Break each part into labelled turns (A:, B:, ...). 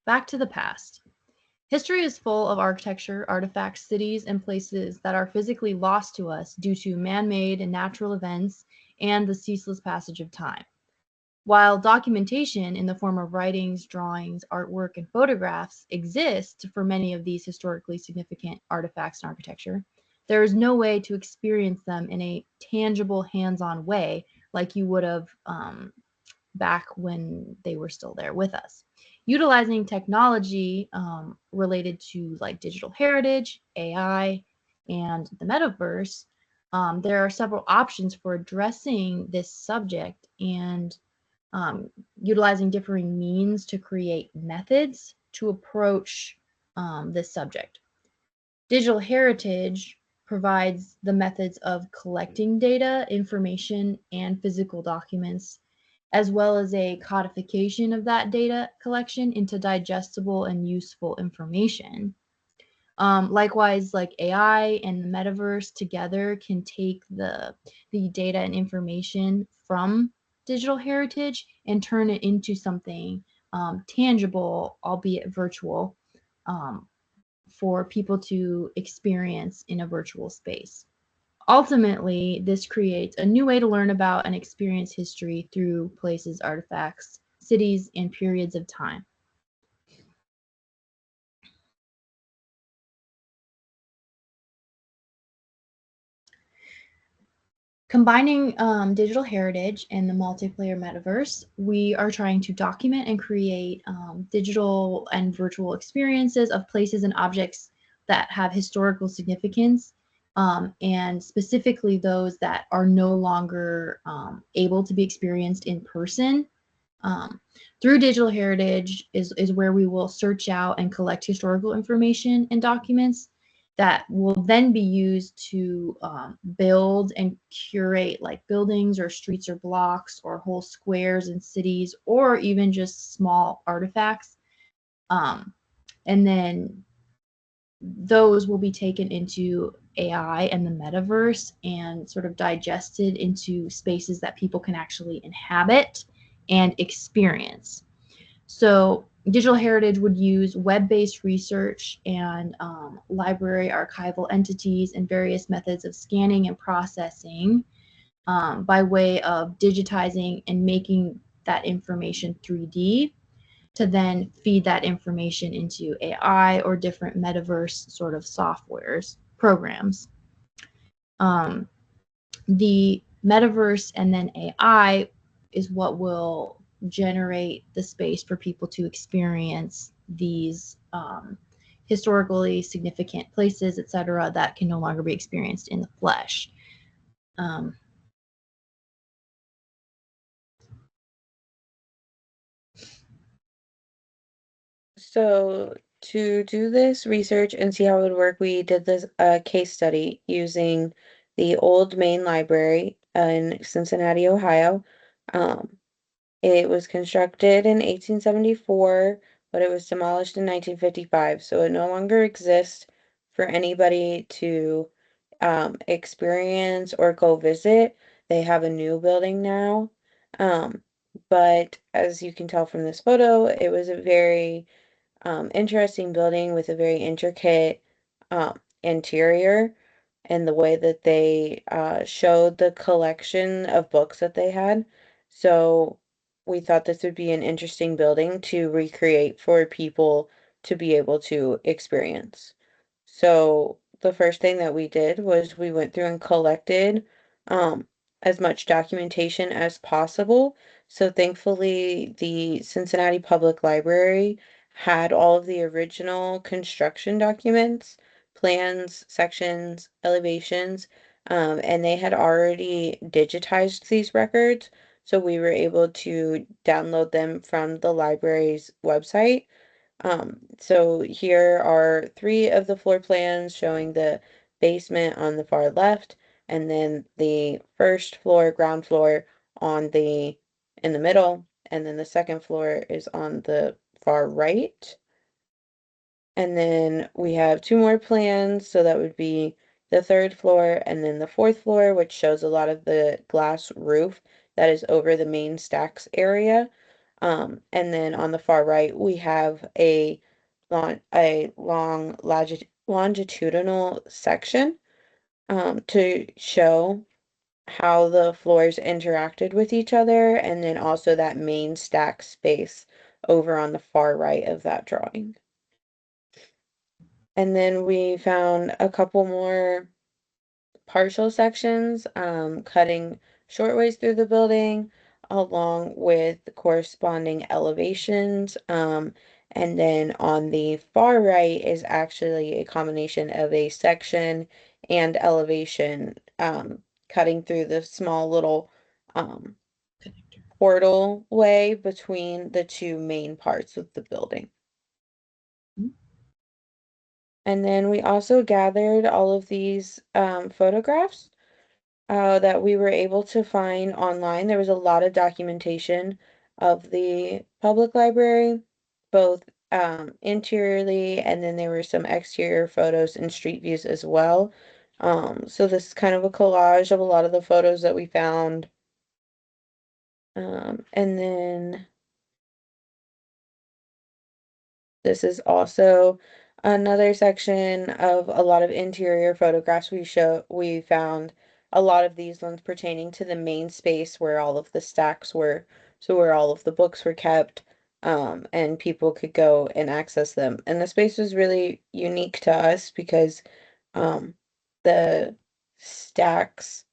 A: back to the past. History is full of architecture, artifacts, cities, and places that are physically lost to us due to man-made and natural events and the ceaseless passage of time. While documentation in the form of writings, drawings, artwork, and photographs exists for many of these historically significant artifacts and architecture, there is no way to experience them in a tangible, hands-on way like you would have back when they were still there with us. Utilizing technology related to like digital heritage, AI, and the metaverse, there are several options for addressing this subject and utilizing differing means to create methods to approach this subject. Digital heritage provides the methods of collecting data, information, and physical documents, as well as a codification of that data collection into digestible and useful information. Likewise, like AI and the metaverse together can take the data and information from digital heritage and turn it into something tangible, albeit virtual, um, for people to experience in a virtual space. Ultimately, this creates a new way to learn about and experience history through places, artifacts, cities, and periods of time. Combining digital heritage and the multiplayer metaverse, we are trying to document and create digital and virtual experiences of places and objects that have historical significance, and specifically those that are no longer able to be experienced in person. Um, Through digital heritage is where we will search out and collect historical information and documents that will then be used to build and curate like buildings or streets or blocks or whole squares and cities or even just small artifacts. And then those will be taken into AI and the metaverse and sort of digested into spaces that people can actually inhabit and experience. So digital heritage would use web-based research and library archival entities and various methods of scanning and processing by way of digitizing and making that information 3D to then feed that information into AI or different metaverse sort of softwares, programs. The metaverse and then AI is what will generate the space for people to experience these historically significant places, etc., that can no longer be experienced in the flesh.
B: So to do this research and see how it would work, we did this case study using the old main library in Cincinnati, Ohio. Um, it was constructed in 1874, but it was demolished in 1955, so it no longer exists for anybody to experience or go visit. They have a new building now. Um, but as you can tell from this photo, it was a very interesting building with a very intricate interior and the way that they showed the collection of books that they had. So we thought this would be an interesting building to recreate for people to be able to experience. So the first thing that we did was we went through and collected um, as much documentation as possible. So thankfully, the Cincinnati Public Library had all of the original construction documents, plans, sections, elevations, and they had already digitized these records. So we were able to download them from the library's website. So here are three of the floor plans showing the basement on the far left, and then the first floor, ground floor on in the middle, and then the second floor is on the far right. And then we have two more plans, so that would be the third floor and then the fourth floor, which shows a lot of the glass roof that is over the main stacks area. And then on the far right, we have a long longitudinal section to show how the floors interacted with each other, and then also that main stack space over on the far right of that drawing. And then we found a couple more partial sections, cutting short ways through the building, along with the corresponding elevations. And then on the far right is actually a combination of a section and elevation, cutting through the small little um,
A: Connector.
B: portal way between the two main parts of the building.
A: Mhm.
B: And then we also gathered all of these photographs that we were able to find online. There was a lot of documentation of the public library, both interiorly, and then there were some exterior photos and street views as well. So this is kind of a collage of a lot of the photos that we found. And then this is also another section of a lot of interior photographs we found a lot of these ones pertaining to the main space where all of the stacks were, so where all of the books were kept, and people could go and access them. And the space was really unique to us because um, the stacks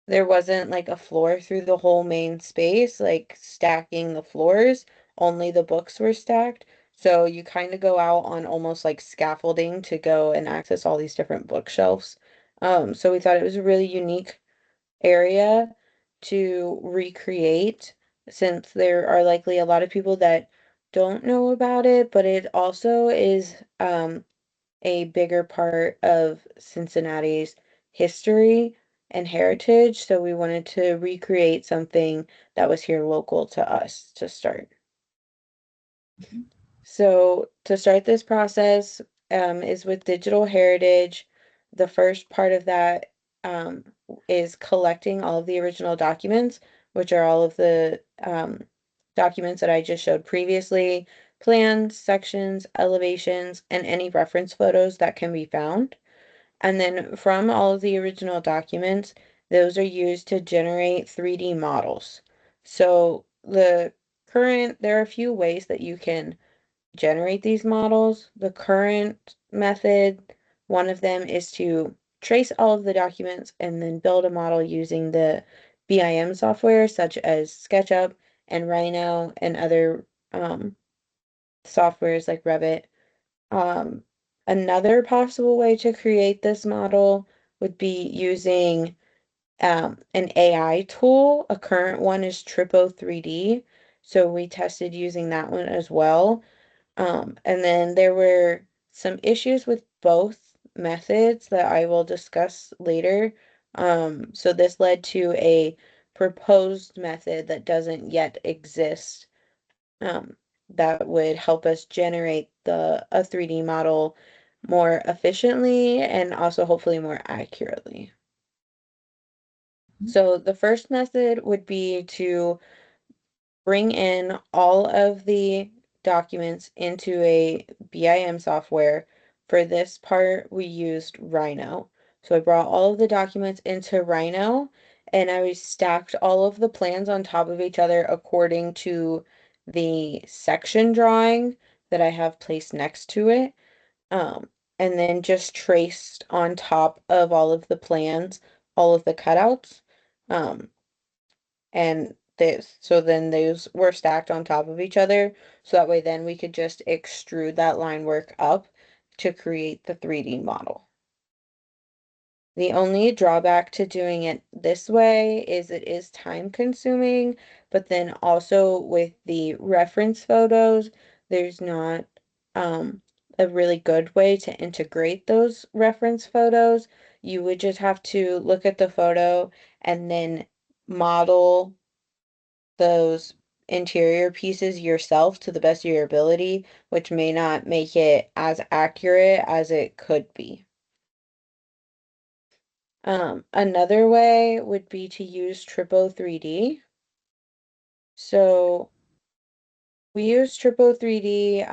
B: there wasn't like a floor through the whole main space, like stacking the floors. Only the books were stacked. So you kind of go out on almost like scaffolding to go and access all these different bookshelves. So we thought it was a really unique area to recreate since there are likely a lot of people that don't know about it, but it also is a bigger part of Cincinnati's history and heritage, so we wanted to recreate something that was here local to us to start.
A: Mhm.
B: So to start this process is with digital heritage. The first part of that is collecting all of the original documents, which are all of the documents that I just showed previously, plans, sections, elevations, and any reference photos that can be found. And then from all of the original documents, those are used to generate 3D models. So there are a few ways that you can generate these models. The current method, one of them is to trace all of the documents and then build a model using the BIM software such as SketchUp and Rhino and other softwares like Revit. Um, Another possible way to create this model would be using an AI tool. A current one is Tripo 3D. So we tested using that one as well. And then there were some issues with both methods that I will discuss later. So this led to a proposed method that doesn't yet exist, um, that would help us generate a 3D model more efficiently and also hopefully more accurately. So the first method would be to bring in all of the documents into a BIM software. For this part, we used Rhino. So I brought all of the documents into Rhino and I stacked all of the plans on top of each other according to the section drawing that I have placed next to it. Um, and then just traced on top of all of the plans, all of the cutouts. Um, and this so then those were stacked on top of each other so that way then we could just extrude that line work up to create the 3D model. The only drawback to doing it this way is it is time consuming, but then also with the reference photos, there's not a really good way to integrate those reference photos. You would just have to look at the photo and then model those interior pieces yourself to the best of your ability, which may not make it as accurate as it could be. Another way would be to use Tripo 3D. So We use Triple 3D.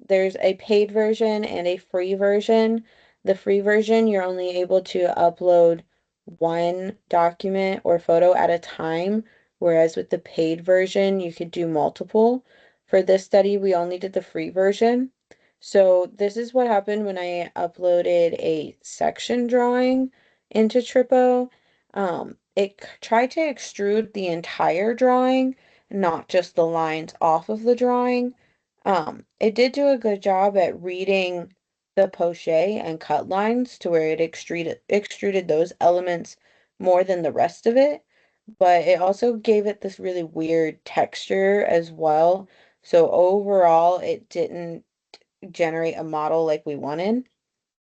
B: There's a paid version and a free version. The free version, you're only able to upload one document or photo at a time, whereas with the paid version, you could do multiple. For this study, we only did the free version. So this is what happened when I uploaded a section drawing into Tripo. It tried to extrude the entire drawing, not just the lines off of the drawing. It did do a good job at reading the poche and cut lines to where it extruded those elements more than the rest of it, but it also gave it this really weird texture as well. So overall, it didn't generate a model like we wanted.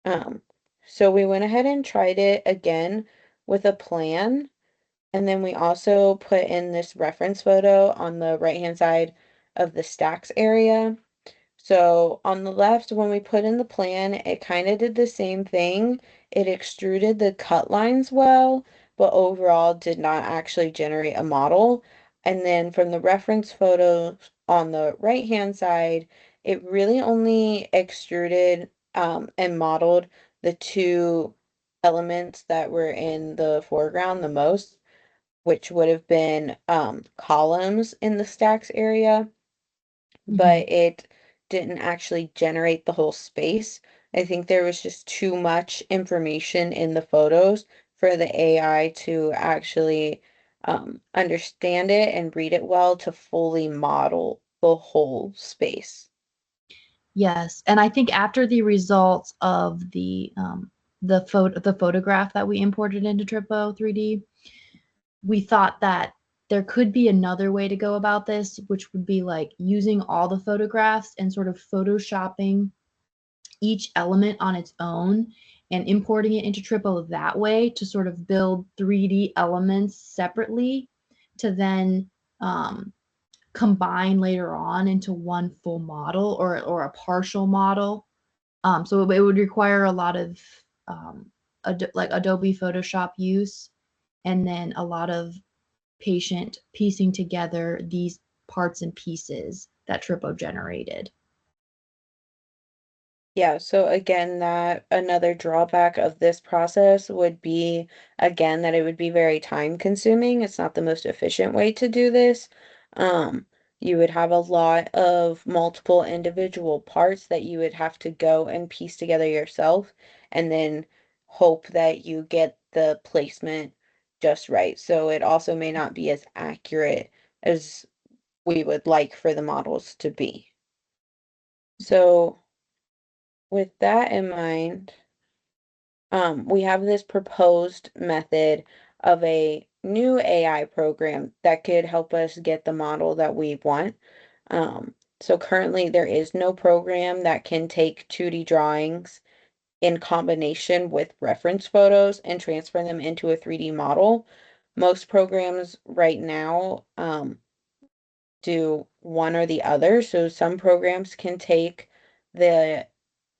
B: Um, so we went ahead and tried it again with a plan. And then we also put in this reference photo on the right-hand side of the stacks area. So on the left, when we put in the plan, it kind of did the same thing. It extruded the cut lines well, but overall did not actually generate a model. And then from the reference photo on the right-hand side, it really only extruded and modeled the two elements that were in the foreground the most, which would have been columns in the stacks area,
A: Hmm.
B: but it didn't actually generate the whole space. I think there was just too much information in the photos for the AI to actually understand it and read it well to fully model the whole space.
A: Yes, and I think after the results of the photograph that we imported into Tripo 3D, we thought that there could be another way to go about this, which would be like using all the photographs and sort of photoshopping each element on its own and importing it into Tripo that way to sort of build 3D elements separately to then um, combine later on into one full model or a partial model. So it would require a lot of like Adobe Photoshop use and then a lot of patient piecing together these parts and pieces that Tripo generated.
B: Yeah, so again, that another drawback of this process would be, again, that it would be very time consuming. It's not the most efficient way to do this. Um, you would have a lot of multiple individual parts that you would have to go and piece together yourself and then hope that you get the placement just right. So it also may not be as accurate as we would like for the models to be. So with that in mind, we have this proposed method of a new AI program that could help us get the model that we want. So currently there is no program that can take 2D drawings in combination with reference photos and transfer them into a 3D model. Most programs right now do one or the other. So some programs can take the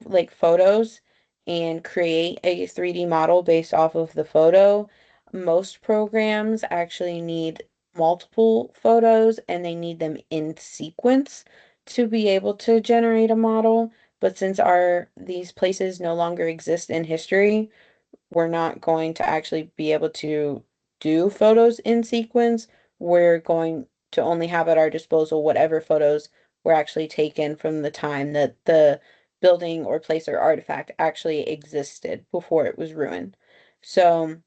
B: like photos and create a 3D model based off of the photo. Most programs actually need multiple photos and they need them in sequence to be able to generate a model. But since our these places no longer exist in history, we're not going to actually be able to do photos in sequence. We're going to only have at our disposal whatever photos were actually taken from the time that the building or place or artifact actually existed before it was ruined. So,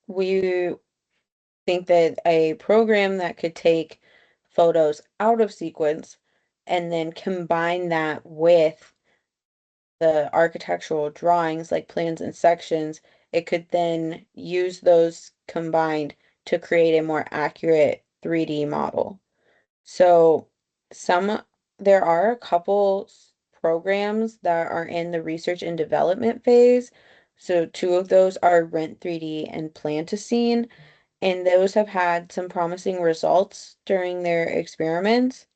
B: we think that a program that could take photos out of sequence and then combine that with the architectural drawings, like plans and sections, it could then use those combined to create a more accurate 3D model. So some there are a couple programs that are in the research and development phase. So two of those are Rent 3D and Plantascene, and those have had some promising results during their experiments.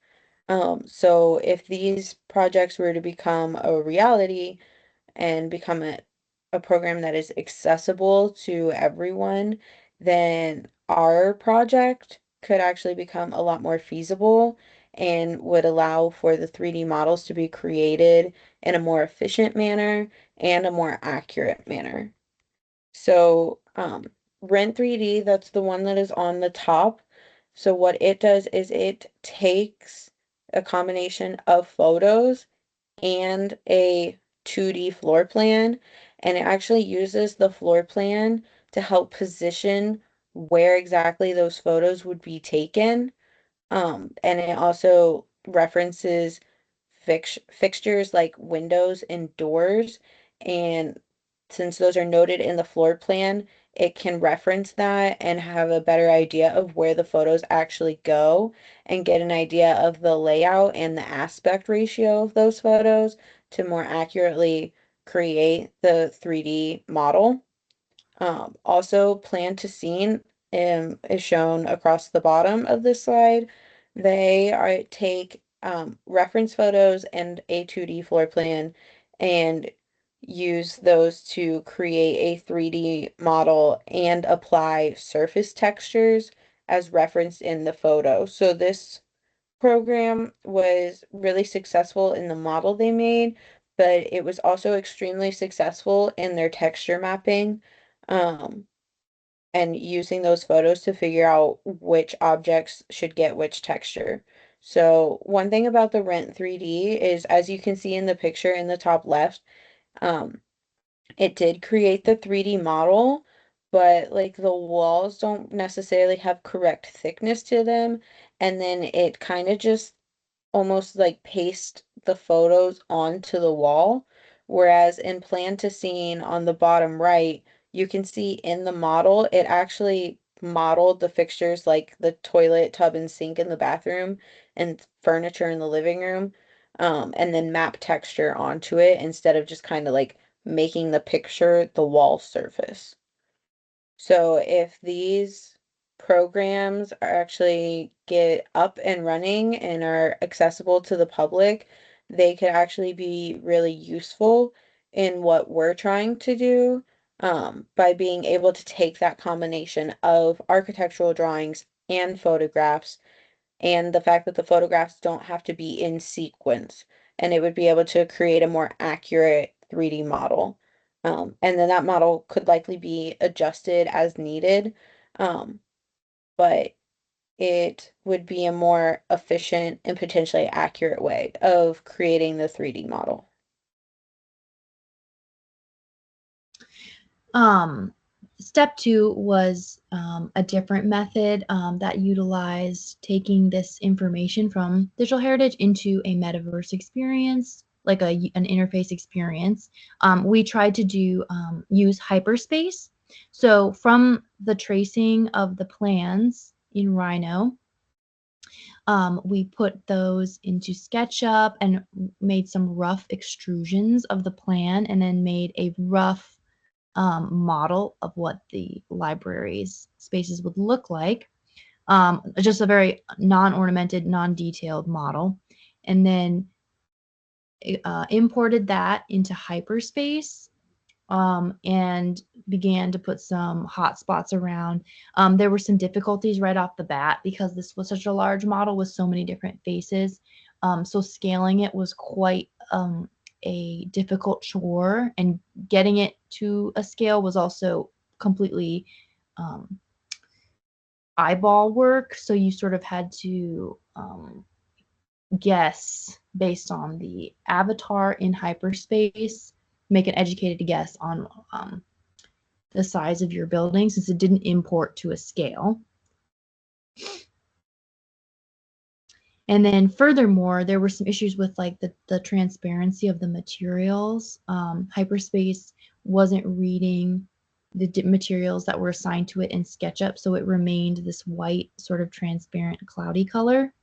B: So if these projects were to become a reality, and become a program that is accessible to everyone, then our project could actually become a lot more feasible and would allow for the 3D models to be created in a more efficient manner and a more accurate manner. So, Rent 3D, that's the one that is on the top. So what it does is it takes a combination of photos and a 2D floor plan, and it actually uses the floor plan to help position where exactly those photos would be taken. And it also references fixtures like windows and doors. And since those are noted in the floor plan, it can reference that and have a better idea of where the photos actually go and get an idea of the layout and the aspect ratio of those photos to more accurately create the 3D model. Also, plan to scene is shown across the bottom of this slide. They are take reference photos and a 2D floor plan and use those to create a 3D model and apply surface textures as referenced in the photo. So this program was really successful in the model they made, but it was also extremely successful in their texture mapping. Um, and using those photos to figure out which objects should get which texture. So one thing about the Rent 3D is, as you can see in the picture in the top left, um, it did create the 3D model, but like the walls don't necessarily have correct thickness to them, and then it kind of just almost like paste the photos onto the wall. Whereas in plan to scene on the bottom right, you can see in the model, it actually modeled the fixtures like the toilet, tub, and sink in the bathroom and furniture in the living room, and then map texture onto it instead of just kind of like making the picture the wall surface. So if these programs are actually get up and running and are accessible to the public, they could actually be really useful in what we're trying to do, by being able to take that combination of architectural drawings and photographs, and the fact that the photographs don't have to be in sequence, and it would be able to create a more accurate 3D model. And then that model could likely be adjusted as needed, but it would be a more efficient and potentially accurate way of creating the 3D model.
A: Um, Step two was a different method that utilized taking this information from digital heritage into a metaverse experience, like an interface experience. We tried to use hyperspace. So from the tracing of the plans in Rhino, we put those into SketchUp and made some rough extrusions of the plan, and then made a rough model of what the library's spaces would look like. Just a very non-ornamented, non-detailed model. And then imported that into hyperspace, and began to put some hotspots around. There were some difficulties right off the bat because this was such a large model with so many different faces. So scaling it was quite a difficult chore, and getting it to a scale was also completely um, eyeball work. So you sort of had to guess based on the avatar in hyperspace, make an educated guess on the size of your building since it didn't import to a scale. And then furthermore, there were some issues with like the transparency of the materials. Hyperspace wasn't reading the materials that were assigned to it in SketchUp, so it remained this white, sort of transparent, cloudy color.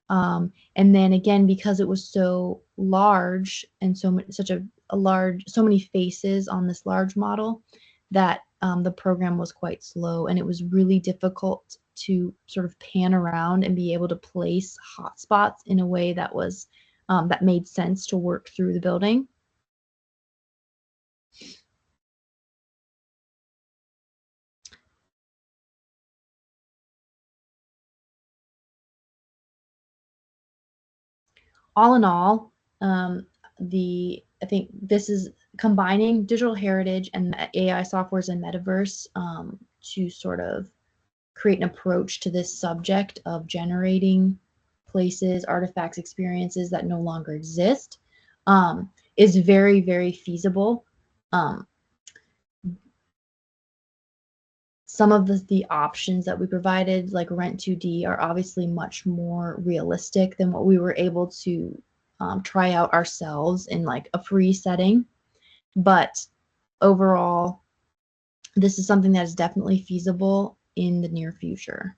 A: And then again, because it was so large and such a large, so many faces on this large model, that the program was quite slow, and it was really difficult to sort of pan around and be able to place hotspots in a way that was that made sense to work through the building. all in all, I think this is combining digital heritage and AI softwares and metaverse to sort of create an approach to this subject of generating places, artifacts, experiences that no longer exist is very, very feasible. Um, some of the options that we provided, like Rent 2D, are obviously much more realistic than what we were able to try out ourselves in like a free setting. But overall, this is something that is definitely feasible in the near future.